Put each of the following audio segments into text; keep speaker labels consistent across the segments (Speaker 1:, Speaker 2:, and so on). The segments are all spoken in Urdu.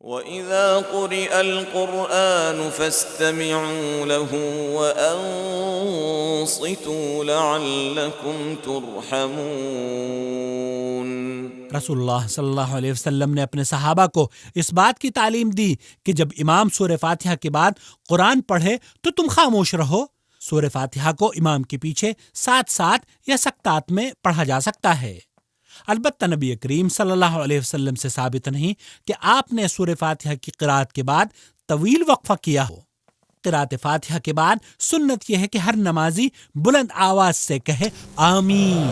Speaker 1: وَإِذَا قُرِئَ الْقُرْآنُ فَاسْتَمِعُوا لَهُ وَأَنصِتُوا لَعَلَّكُمْ تُرْحَمُونَ۔
Speaker 2: رسول اللہ صلی اللہ علیہ وسلم نے اپنے صحابہ کو اس بات کی تعلیم دی کہ جب امام سورہ فاتحہ کے بعد قرآن پڑھے تو تم خاموش رہو۔ سورہ فاتحہ کو امام کے پیچھے ساتھ ساتھ یا سکتات میں پڑھا جا سکتا ہے۔ البتہ نبی کریم صلی اللہ علیہ وسلم سے ثابت نہیں کہ آپ نے سورہ فاتحہ کی قرأت کے بعد طویل وقفہ کیا ہو۔ قرأت فاتحہ کے بعد سنت یہ ہے کہ ہر نمازی بلند آواز سے کہے آمین۔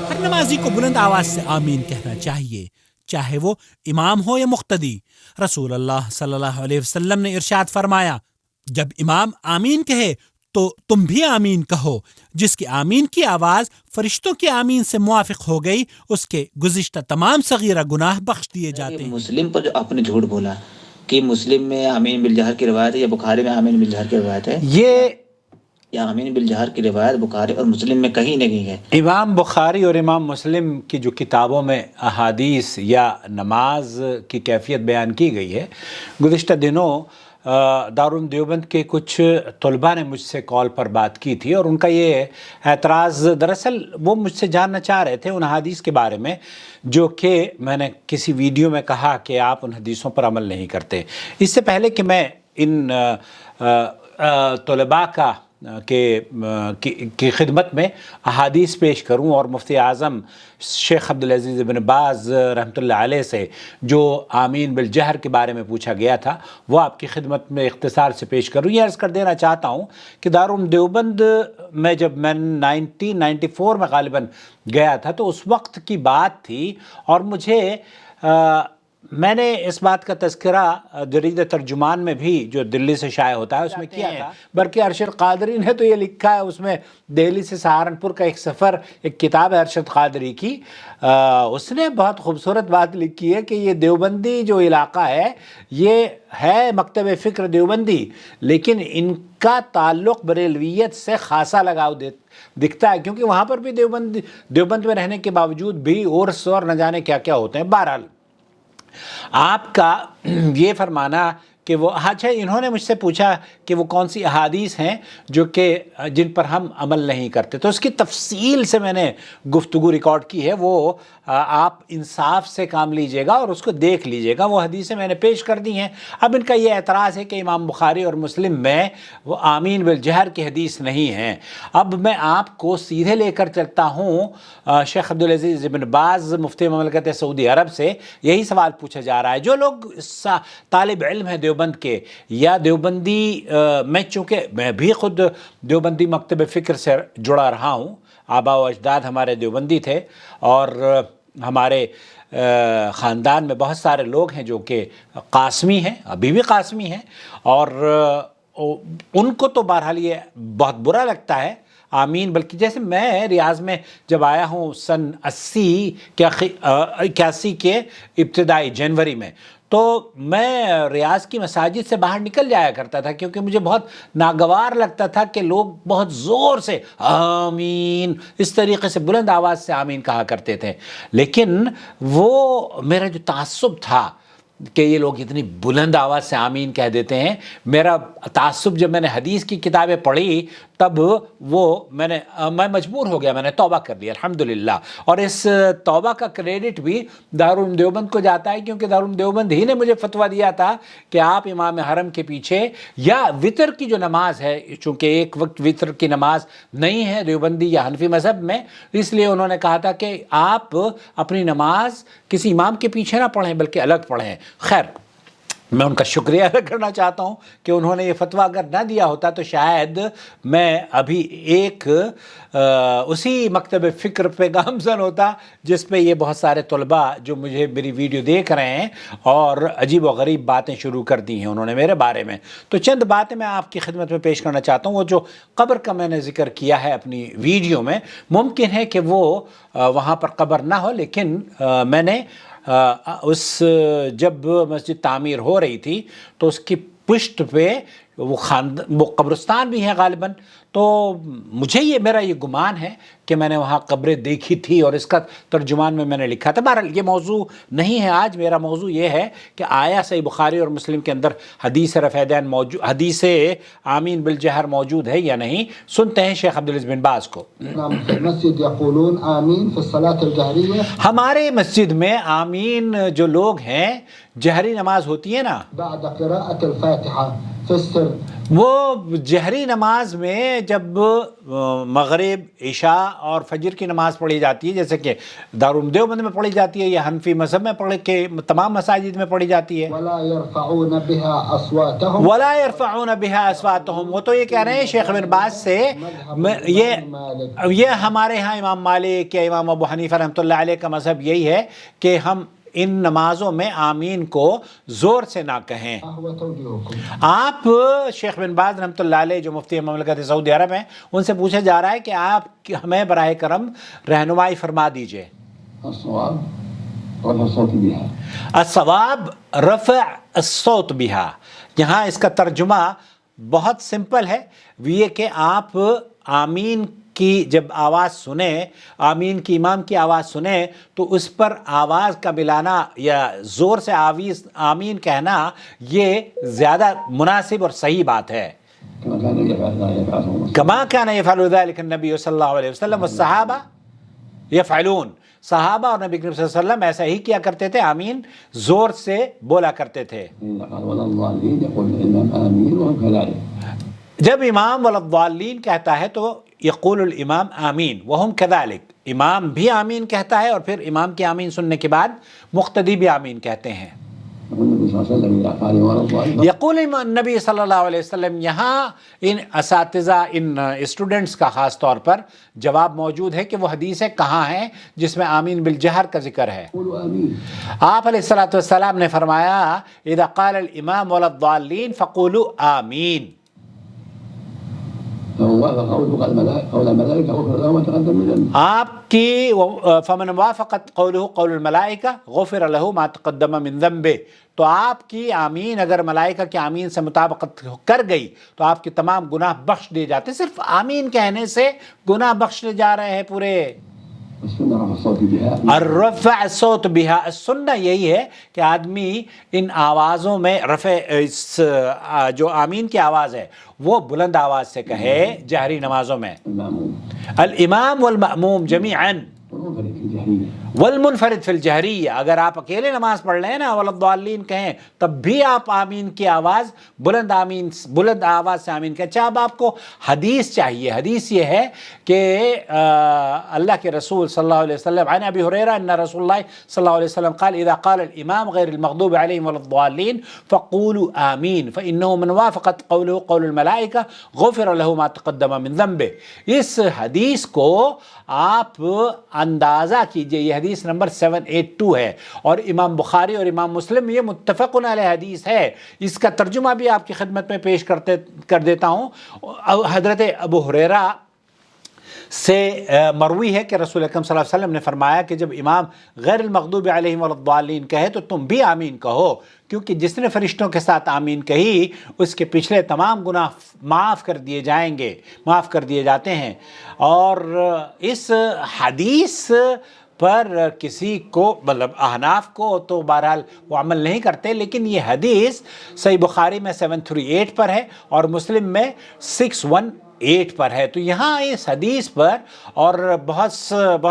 Speaker 2: ہر نمازی کو بلند آواز سے آمین کہنا چاہیے، چاہے وہ امام ہو یا مقتدی۔ رسول اللہ صلی اللہ علیہ وسلم نے ارشاد فرمایا، جب امام آمین کہے تو تم بھی آمین کہو۔ جس کی آمین کی آواز فرشتوں کی آمین سے موافق ہو گئی، اس کے گزشتہ تمام صغیرہ گناہ بخش دیے جاتے ہیں۔
Speaker 3: مسلم پر جو آپ نے جھوٹ بولا کہ مسلم میں آمین بالجہر کی روایت ہے یا بخاری میں آمین بالجہر کی روایت ہے، یا آمین بالجہر کی روایت بخاری اور مسلم میں کہیں نہیں ہے۔
Speaker 4: امام بخاری اور امام مسلم کی جو کتابوں میں احادیث یا نماز کی کیفیت بیان کی گئی ہے، گزشتہ دنوں دارالعلوم دیوبند کے کچھ طلباء نے مجھ سے کال پر بات کی تھی، اور ان کا یہ اعتراض، دراصل وہ مجھ سے جاننا چاہ رہے تھے ان حدیث کے بارے میں جو کہ میں نے کسی ویڈیو میں کہا کہ آپ ان حدیثوں پر عمل نہیں کرتے۔ اس سے پہلے کہ میں ان طلباء کی خدمت میں احادیث پیش کروں اور مفتی اعظم شیخ عبدالعزیز بن باز رحمۃ اللہ علیہ سے جو آمین بالجہر کے بارے میں پوچھا گیا تھا وہ آپ کی خدمت میں اختصار سے پیش کروں، یہ عرض کر دینا چاہتا ہوں کہ دارالعلوم دیوبند میں جب میں 1994 میں غالباً گیا تھا تو اس وقت کی بات تھی، اور مجھے میں نے اس بات کا تذکرہ جرید ترجمان میں بھی جو دلی سے شائع ہوتا ہے اس میں کیا تھا، بلکہ ارشد قادری نے تو یہ لکھا ہے اس میں، دہلی سے سہارنپور کا ایک سفر، ایک کتاب ہے ارشد قادری کی، اس نے بہت خوبصورت بات لکھی ہے کہ یہ دیوبندی جو علاقہ ہے یہ ہے مکتب فکر دیوبندی، لیکن ان کا تعلق بریلویت سے خاصا لگاؤ دکھتا ہے، کیونکہ وہاں پر بھی دیوبند میں رہنے کے باوجود بھی عرس اور نہ جانے کیا کیا ہوتے ہیں۔ بہرحال آپ کا یہ فرمانا کہ وہ اچھا، انہوں نے مجھ سے پوچھا کہ وہ کون سی احادیث ہیں جو کہ جن پر ہم عمل نہیں کرتے، تو اس کی تفصیل سے میں نے گفتگو ریکارڈ کی ہے، وہ آپ انصاف سے کام لیجئے گا اور اس کو دیکھ لیجئے گا، وہ حدیثیں میں نے پیش کر دی ہیں۔ اب ان کا یہ اعتراض ہے کہ امام بخاری اور مسلم میں وہ آمین بالجہر کی حدیث نہیں ہیں۔ اب میں آپ کو سیدھے لے کر چلتا ہوں شیخ عبدالعزیز بن باز مفتی مملکت سعودی عرب سے، یہی سوال پوچھا جا رہا ہے۔ جو لوگ طالب علم ہیں دیوبند کے یا دیوبندی، میں چونکہ میں بھی خود دیوبندی مکتب فکر سے جڑا رہا ہوں، آبا و اجداد ہمارے دیوبندی تھے، اور ہمارے خاندان میں بہت سارے لوگ ہیں جو کہ قاسمی ہیں، ابھی بھی قاسمی ہیں، اور ان کو تو بہرحال یہ بہت برا لگتا ہے آمین، بلکہ جیسے میں ریاض میں جب آیا ہوں سن 81 کے ابتدائی جنوری میں، تو میں ریاض کی مساجد سے باہر نکل جایا کرتا تھا کیونکہ مجھے بہت ناگوار لگتا تھا کہ لوگ بہت زور سے آمین اس طریقے سے بلند آواز سے آمین کہا کرتے تھے، لیکن وہ میرا جو تعصب تھا کہ یہ لوگ اتنی بلند آواز سے آمین کہہ دیتے ہیں، میرا تعصب جب میں نے حدیث کی کتابیں پڑھی تب میں مجبور ہو گیا، میں نے توبہ کر لیا الحمدللہ، اور اس توبہ کا کریڈٹ بھی دارالعلوم دیوبند کو جاتا ہے، کیونکہ دارالعلوم دیوبند ہی نے مجھے فتویٰ دیا تھا کہ آپ امام حرم کے پیچھے یا وطر کی جو نماز ہے، چونکہ ایک وقت وطر کی نماز نہیں ہے دیوبندی یا حنفی مذہب میں، اس لیے انہوں نے کہا تھا کہ آپ اپنی نماز کسی امام کے پیچھے نہ پڑھیں بلکہ الگ پڑھیں۔ خیر، میں ان کا شکریہ ادا کرنا چاہتا ہوں کہ انہوں نے یہ فتویٰ اگر نہ دیا ہوتا تو شاید میں ابھی ایک اسی مکتب فکر پہ گامزن ہوتا جس پہ یہ بہت سارے طلباء جو مجھے میری ویڈیو دیکھ رہے ہیں اور عجیب و غریب باتیں شروع کر دی ہیں انہوں نے میرے بارے میں۔ تو چند باتیں میں آپ کی خدمت میں پیش کرنا چاہتا ہوں۔ وہ جو قبر کا میں نے ذکر کیا ہے اپنی ویڈیو میں، ممکن ہے کہ وہ وہاں پر قبر نہ ہو، لیکن میں نے جب مسجد تعمیر ہو رہی تھی تو اس کی پشت پہ وہ قبرستان بھی ہے غالباً. تو مجھے میرا یہ گمان ہے کہ میں نے وہاں قبریں دیکھی تھی اور اس کا ترجمان میں نے لکھا تھا. بہرحال یہ موضوع نہیں ہے آج. میرا موضوع یہ ہے کہ آیا صحیح بخاری اور مسلم کے اندر حدیث رفع دین موجود، حدیث آمین بالجہر موجود ہے یا نہیں. سنتے ہیں شیخ عبدالعزیز بن باز کو.
Speaker 5: المسجد يقولون آمين في الصلاة الجهرية.
Speaker 4: ہمارے مسجد میں آمین جو لوگ ہیں جہری نماز ہوتی ہے نا،
Speaker 5: بعد قراءة الفاتحة في السر.
Speaker 4: وہ جہری نماز میں جب مغرب، عشاء اور فجر کی نماز پڑھی جاتی ہے، جیسے کہ دارالعلوم دیوبند میں پڑھی جاتی ہے یا حنفی مذہب میں پڑھ کے تمام مساجد میں پڑھی جاتی ہے.
Speaker 5: ولا يرفعون بها أصواتهم.
Speaker 4: ولا يرفعون بها اصواتهم. وہ تو یہ کہہ رہے ہیں شیخ بن باز سے، یہ ہمارے ہاں امام مالک یا امام ابو حنیفہ رحمۃ اللہ علیہ کا مذہب یہی ہے کہ ہم ان نمازوں میں آمین کو زور سے نہ کہیں. آپ شیخ بن باز رحمۃ اللہ علیہ جو مفتی مملکت سعودی عرب ہیں، ان سے پوچھا جا رہا ہے کہ آپ ہمیں براہ کرم رہنمائی فرما دیجئے. الصواب رفع الصوت بها. یہاں اس کا ترجمہ بہت سمپل ہے، یہ کہ آپ آمین کی جب آواز سنیں، آمین کی امام کی آواز سنیں تو اس پر آواز کا ملانا یا زور سے آمین کہنا یہ زیادہ مناسب اور صحیح بات ہے. کما کان یفعل ذلک النبی صلی اللہ علیہ وسلم والصحابہ یفعلون. صحابہ اور نبی کریم صلی اللہ علیہ وسلم ایسا ہی کیا کرتے تھے، آمین زور سے بولا کرتے تھے. جب امام والضالین کہتا ہے تو یقول الامام آمین وہم کذالک. امام بھی آمین کہتا ہے اور پھر امام کی آمین سننے کے بعد مقتدی بھی آمین کہتے ہیں. یقول النبی صلی اللہ علیہ وسلم. یہاں ان اساتذہ، ان اسٹوڈنٹس کا خاص طور پر جواب موجود ہے کہ وہ حدیثیں کہاں ہیں جس میں آمین بالجہر کا ذکر ہے. آپ علیہ الصلوۃ والسلام نے فرمایا اذا قال الامام والضالین فقولوا آمین. آپ کی فمن وافقت قولہ قول الملائکہ غفر لہ ما تقدم من ذنبہ. تو آپ کی آمین اگر ملائکہ کی آمین سے مطابقت کر گئی تو آپ کے تمام گناہ بخش دیے جاتے. صرف آمین کہنے سے گناہ بخشے جا رہے ہیں پورے. الرفع الصوت بها. السنہ یہی ہے کہ آدمی ان آوازوں میں رفع جو آمین کی آواز ہے وہ بلند آواز سے کہے جہری نمازوں میں. الامام والمأموم جمیعا والمنفرد فی الجہریہ. اگر آپ اکیلے نماز پڑھ لیں نا والضالین کہیں تب بھی آپ آمین کی آواز بلند آواز سے آمین کہیں. اچھا اب آپ کو حدیث چاہیے. حدیث یہ ہے کہ اللہ کے رسول صلی اللہ علیہ وسلم عن ابی ہریرہ ان رسول اللہ صلی اللہ علیہ وسلم قال اذا قال الامام غیر المغضوب علیہم والضالین فقولوا آمین فانه من وافقت قوله قول الملائکہ غفر له ما تقدم من ذنبه. اس حدیث کو آپ اندازہ کیجئے، یہ حدیث نمبر 782 ہے اور امام بخاری اور امام مسلم یہ متفق علیہ حدیث ہے. اس کا ترجمہ بھی آپ کی خدمت میں پیش کر دیتا ہوں. حضرت ابو ہریرہ سے مروی ہے کہ رسول اکرم صلی اللہ علیہ وسلم نے فرمایا کہ جب امام غیر المغضوب علیہم والضالین کہے تو تم بھی آمین کہو، کیونکہ جس نے فرشتوں کے ساتھ آمین کہی اس کے پچھلے تمام گناہ معاف کر دیے جاتے ہیں. اور اس حدیث پر کسی کو مطلب احناف کو تو بہرحال وہ عمل نہیں کرتے، لیکن یہ حدیث صحیح بخاری میں 738 پر ہے اور مسلم میں 618 پر ہے. تو یہاں اس حدیث پر اور بہت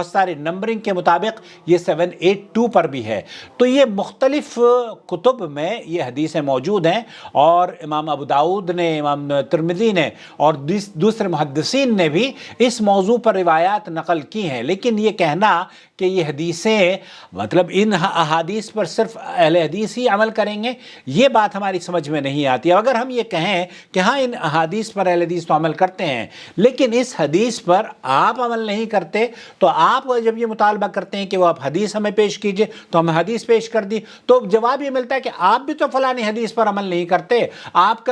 Speaker 4: ساری نمبرنگ کے مطابق یہ 782 پر بھی ہے. تو یہ مختلف کتب میں یہ حدیثیں موجود ہیں اور امام ابو داؤد نے، امام ترمذی نے اور دوسرے محدثین نے بھی اس موضوع پر روایات نقل کی ہیں. لیکن یہ کہنا کہ یہ حدیثیں مطلب ان احادیث پر صرف اہل حدیث ہی عمل کریں گے، یہ بات ہماری سمجھ میں نہیں آتی. اگر ہم یہ کہیں کہ ہاں ان احادیث پر اہل حدیث تو عمل کرتے ہیں لیکن اس حدیث پر آپ عمل نہیں کرتے، تو آپ جب یہ مطالبہ کرتے ہیں کہ وہ آپ حدیث ہمیں پیش کیجئے تو ہم حدیث پیش کر دی، تو جواب یہ ملتا ہے کہ آپ بھی تو فلانی حدیث پر عمل نہیں کرتے، آپ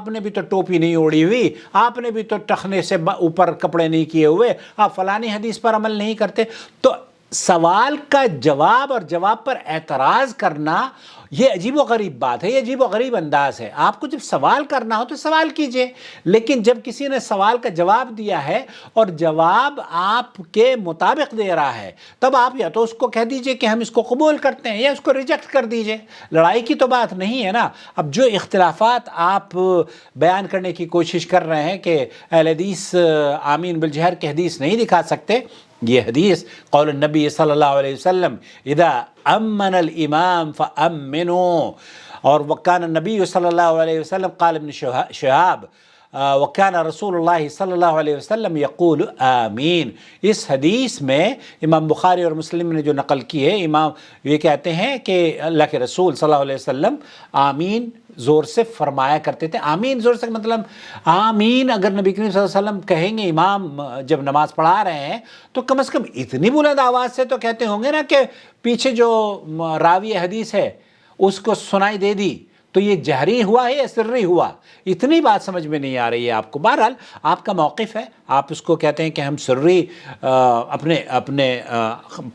Speaker 4: نے بھی تو ٹوپی نہیں اوڑھی ہوئی، آپ نے بھی تو ٹخنے سے اوپر کپڑے نہیں کیے ہوئے، آپ فلانی حدیث پر عمل نہیں کرتے. تو سوال کا جواب اور جواب پر اعتراض کرنا یہ عجیب و غریب بات ہے، یہ عجیب و غریب انداز ہے۔ آپ کو جب سوال کرنا ہو تو سوال کیجئے، لیکن جب کسی نے سوال کا جواب دیا ہے اور جواب آپ کے مطابق دے رہا ہے، تب آپ یا تو اس کو کہہ دیجئے کہ ہم اس کو قبول کرتے ہیں یا اس کو ریجیکٹ کر دیجئے۔ لڑائی کی تو بات نہیں ہے نا۔ اب جو اختلافات آپ بیان کرنے کی کوشش کر رہے ہیں کہ اہل حدیث آمین بالجہر کی حدیث نہیں دکھا سکتے، یہ حدیث قول النبی صلی اللہ علیہ وسلم اذا امن الامام فامنوا، اور وکان النبی صلی اللہ علیہ وسلم قال ابن شہاب وکان رسول اللہ صلی اللہ علیہ وسلم یقول آمین۔ اس حدیث میں امام بخاری اور مسلم نے جو نقل کی ہے، امام یہ کہتے ہیں کہ اللہ کے رسول صلی اللہ علیہ وسلم آمین زور سے فرمایا کرتے تھے۔ آمین زور سے مطلب آمین اگر نبی کریم صلی اللہ علیہ وسلم کہیں گے امام جب نماز پڑھا رہے ہیں تو کم از کم اتنی بلند آواز سے تو کہتے ہوں گے نا کہ پیچھے جو راوی حدیث ہے اس کو سنائی دے دی، تو یہ جہری ہوا ہے یا سری ہوا، اتنی بات سمجھ میں نہیں آ رہی ہے آپ کو۔ بہرحال آپ کا موقف ہے، آپ اس کو کہتے ہیں کہ ہم سری اپنے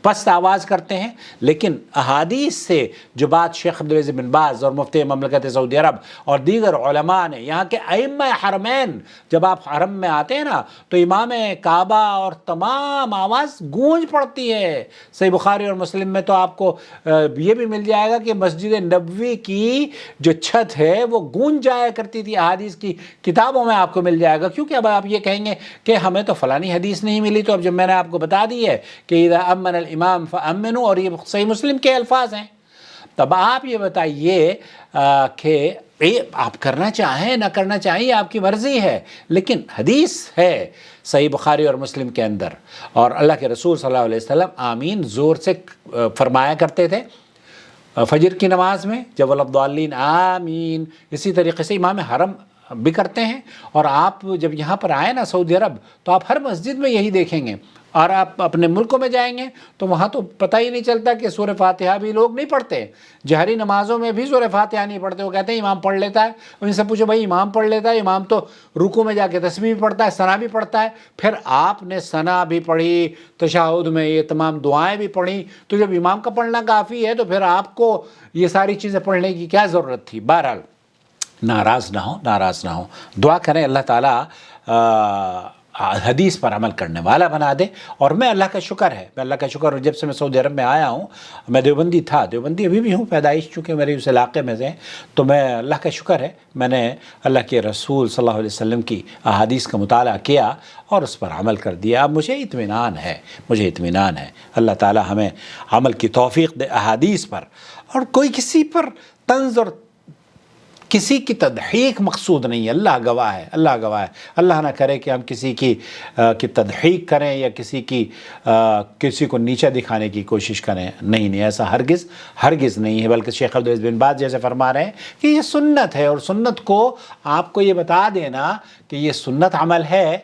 Speaker 4: پست آواز کرتے ہیں، لیکن احادیث سے جو بات شیخ عبدالعزیز بن باز اور مفتی مملکت سعودی عرب اور دیگر علماء نے، یہاں کے ائمہ حرمین، جب آپ حرم میں آتے ہیں نا تو امام کعبہ اور تمام آواز گونج پڑتی ہے۔ صحیح بخاری اور مسلم میں تو آپ کو یہ بھی مل جائے گا کہ مسجد نبوی کی جو چھت ہے وہ گونج جایا کرتی تھی، احادیث کی کتابوں میں آپ کو مل جائے گا۔ کیونکہ اب آپ یہ کہیں گے کہ ہمیں تو فلانی حدیث نہیں ملی، تو اب جب میں نے آپ کو بتا دی ہے کہ اذا امن الامام فامنوا، اور یہ صحیح مسلم کے الفاظ ہیں، تب آپ یہ بتائیے کہ آپ کرنا چاہیں نہ کرنا چاہیں آپ کی مرضی ہے، لیکن حدیث ہے صحیح بخاری اور مسلم کے اندر، اور اللہ کے رسول صلی اللہ علیہ وسلم آمین زور سے فرمایا کرتے تھے فجر کی نماز میں، جب الضالین آمین۔ اسی طریقے سے امام حرم بھی کرتے ہیں، اور آپ جب یہاں پر آئے نا سعودی عرب تو آپ ہر مسجد میں یہی دیکھیں گے، اور آپ اپنے ملکوں میں جائیں گے تو وہاں تو پتہ ہی نہیں چلتا کہ سورہ فاتحہ بھی لوگ نہیں پڑھتے، جہری نمازوں میں بھی سورہ فاتحہ نہیں پڑھتے۔ وہ کہتے ہیں امام پڑھ لیتا ہے، ان سے پوچھو بھائی امام پڑھ لیتا ہے؟ امام تو رکوع میں جا کے تسبیح بھی پڑھتا ہے، ثنا بھی پڑھتا ہے۔ پھر آپ نے ثنا بھی پڑھی، تشہد میں یہ تمام دعائیں بھی پڑھی، تو جب امام کا پڑھنا کافی ہے تو پھر آپ کو یہ ساری چیزیں پڑھنے کی کیا ضرورت تھی؟ بہرحال ناراض نہ ہوں، دعا کریں اللہ تعالیٰ حدیث پر عمل کرنے والا بنا دے۔ اور میں اللہ کا شکر جب سے میں سعودی عرب میں آیا ہوں، میں دیوبندی تھا، دیوبندی ابھی بھی ہوں، پیدائش چونکہ میرے اس علاقے میں سے، تو میں اللہ کا شکر ہے میں نے اللہ کے رسول صلی اللہ علیہ وسلم کی احادیث کا مطالعہ کیا اور اس پر عمل کر دیا۔ اب مجھے اطمینان ہے اللہ تعالی ہمیں عمل کی توفیق دے احادیث پر، اور کوئی کسی پر طنز اور کسی کی تضحیک مقصود نہیں ہے، اللہ گواہ ہے۔ اللہ نہ کرے کہ ہم کسی کی تضحیک کریں یا کسی کو نیچا دکھانے کی کوشش کریں، نہیں، ایسا ہرگز نہیں ہے، بلکہ شیخ عبدالعزیز بن باز جیسے فرما رہے ہیں کہ یہ سنت ہے، اور سنت کو آپ کو یہ بتا دینا کہ یہ سنت عمل ہے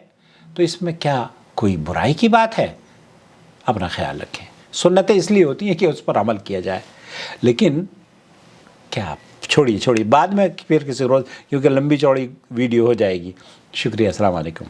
Speaker 4: تو اس میں کیا کوئی برائی کی بات ہے؟ اپنا خیال رکھیں۔ سنتیں اس لیے ہوتی ہیں کہ اس پر عمل کیا جائے، لیکن کیا چھوڑیے بعد میں پھر کسی روز، کیونکہ لمبی چوڑی ویڈیو ہو جائے گی۔ شکریہ، السلام علیکم۔